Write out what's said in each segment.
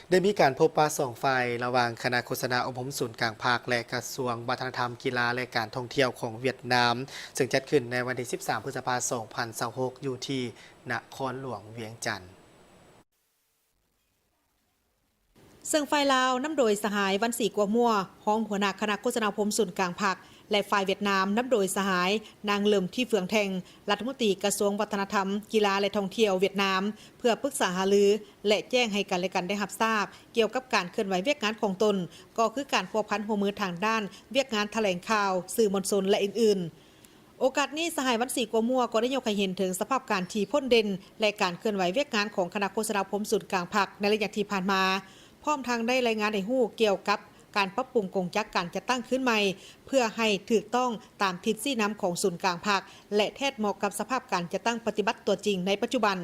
ได้มีการพบปะ2 ฝ่ายระหว่างคณะโฆษณาอบรมศูนย์กลางภาคและกระทรวงวัฒนธรรมกีฬาและการท่องเที่ยวของเวียดนามซึ่งจัดขึ้นในวันที่ 13 พฤษภาคม 2026 อยู่ที่นครหลวงเวียงจันทน์ซึ่งฝ่ายลาวน้ำโดยสหายวันศรีกัวมัวห้องหัวหน้าคณะโฆษณาอบรมศูนย์กลางภาคและฝ่ายเวียดนามน้ำโดยสหายนางเลิมที่เฟืองแทงรัฐมนตรีกระทรวงวัฒนธรรมกีฬาและท่องเที่ยวเวียดนามเพื่อปรึกษาหารือและแจ้งให้กันและกันได้รับทราบเกี่ยวกับการเคลื่อนไหวเวียกงานของตนก็คือการพัวพันหัวมือทางด้านเวียกงานแถลงข่าวสื่อมวลชนและอื่นๆโอกาสนี้สหายวันศรีกัวมัวก็ได้ยกให้เห็นถึงสภาพการที่พ้นเด่นและการเคลื่อนไหวเวียกงานของคณะโฆษณาอบรมศูนย์กลางภาคในระยะที่ผ่านมาพร้อมทางได้รายงานให้ฮู้เกี่ยวกับการปรับปรุงกงจักรการจะตั้งขึ้นใหม่เพื่อให้ถูกต้องตามทิศชี้นำของศูนย์กลางภาคและแทดเหมาะกับสภาพการจะตั้งปฏิบัติตัวจริงในปัจจุบัน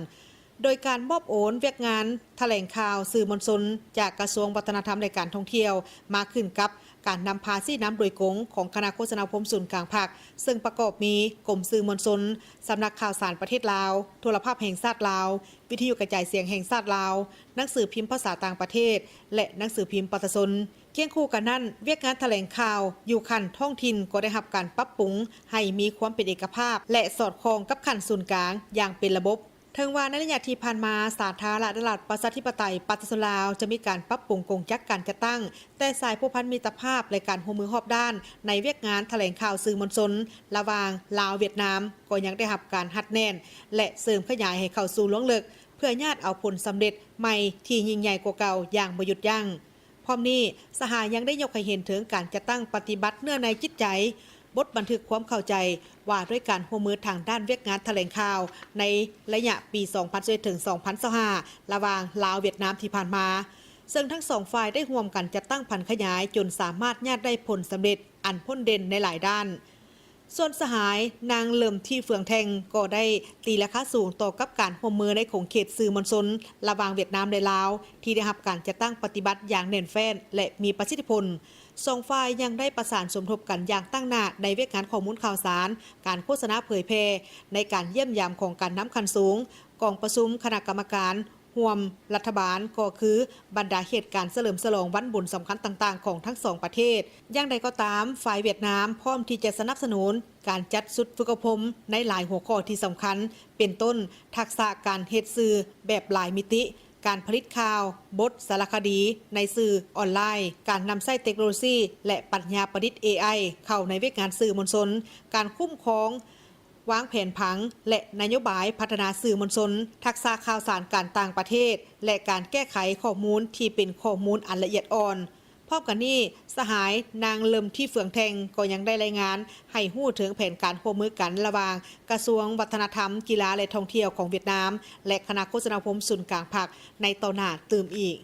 โดยการมอบโอนเวียกงานแถลงข่าวสื่อมวลชนจากกระทรวงวัฒนธรรมและการท่องเที่ยวมาขึ้นกับการนำพาชี้นำโดยกงของคณะโฆษณาอบรมศูนย์กลางภาคซึ่งประกอบมีกรมสื่อมวลชนสำนักข่าวสารประเทศลาวโทรภาพแห่งชาติลาววิทยุกระจายเสียงแห่งชาติลาวหนังสือพิมพ์ภาษาต่างประเทศและหนังสือพิมพ์ปตสนเคียงคู่กันนั้นเวียกงานแถลงข่าวอยู่ขั้นท้องถิ่นก็ได้รับการปรับปรุงให้มีความเป็นเอกภาพและสอดคล้องกับขั้นศูนย์กลางอย่างเป็นระบบถึงว่าในระยะที่ผ่านมาสาธารณรัฐประชาธิปไตยปฏิสลาวจะมีการปรับปรุงกงจักรการจัดตั้งแต่สายผู้พันมิตรภาพและการร่วมมือรอบด้านในเวียกงานแถลงข่าวสื่อมวลชนระหว่างลาวเวียดนามก็ยังได้รับการหัดแน่นและเสริมขยายให้เข้าสู่ล้วงลึกเพื่อญาติเอาผลสำเร็จใหม่ที่ยิ่งใหญ่กว่าเก่าอย่างบ่หยุดยั้งพร้อมนี้สหายยังได้ยกให้เห็นถึงการจะตั้งปฏิบัติเนื้อในจิตใจบทบันทึกความเข้าใจว่าด้วยการร่วมมือทางด้านเวียกงานแถลงข่าวในระยะปี 2021 ถึง 2025 ระหว่างลาวเวียดนามที่ผ่านมาซึ่งทั้งสองฝ่ายได้ร่วมกันจัดตั้งพันขยายจนสามารถญาติได้ผลสำเร็จอันพ้นเด่นในหลายด้านส่วนสหายนางเลิมที่เฟืองแทงก็ได้ตีราคาสูงต่อกับการร่วมมือในของเขตสื่อมวลชนระหว่างเวียดนามและลาวที่ได้รับการจัดตั้งปฏิบัติอย่างแน่นแฟ้นและมีประสิทธิผลสองฝ่ายยังได้ประสานสมทบกันอย่างตั้งหน้าในเวียกงานข้อมูลข่าวสารการโฆษณาเผยแพร่ในการเยี่ยมยามของการน้ำคันสูงกองประชุมคณะกรรมการร่วมรัฐบาลก็คือบรรดาเหตุการณ์เฉลิมฉลองวันบุญสำคัญต่างๆของทั้งสองประเทศอย่างใดก็ตามฝ่ายเวียดนามพร้อมที่จะสนับสนุนการจัดสุดฝึกอบรมในหลายหัวข้อที่สำคัญเป็นต้นทักษะการเฮ็ดสื่อแบบหลายมิติการผลิตข่าวบทสารคดีในสื่อออนไลน์การนำใช้เทคโนโลยีและปัญญาประดิษฐ์ AI เข้าในเวกงานสื่อมวลชนการคุ้มครองวางแผนผังและนโยบายพัฒนาสื่อมวลชนทักษะข่าวสารการต่างประเทศและการแก้ไขข้อมูลที่เป็นข้อมูลอันละเอียดอ่อนพร้อมกันนี้สหายนางเลิมที่เฟืองแทงก็ยังได้รายงานให้ฮู้ถึงแผนการร่วมมือกันระหว่างกระทรวงวัฒนธรรมกีฬาและท่องเที่ยวของเวียดนามและคณะโฆษณาอบรมศูนย์กลางภาคในต่อหน้าตื่มอีก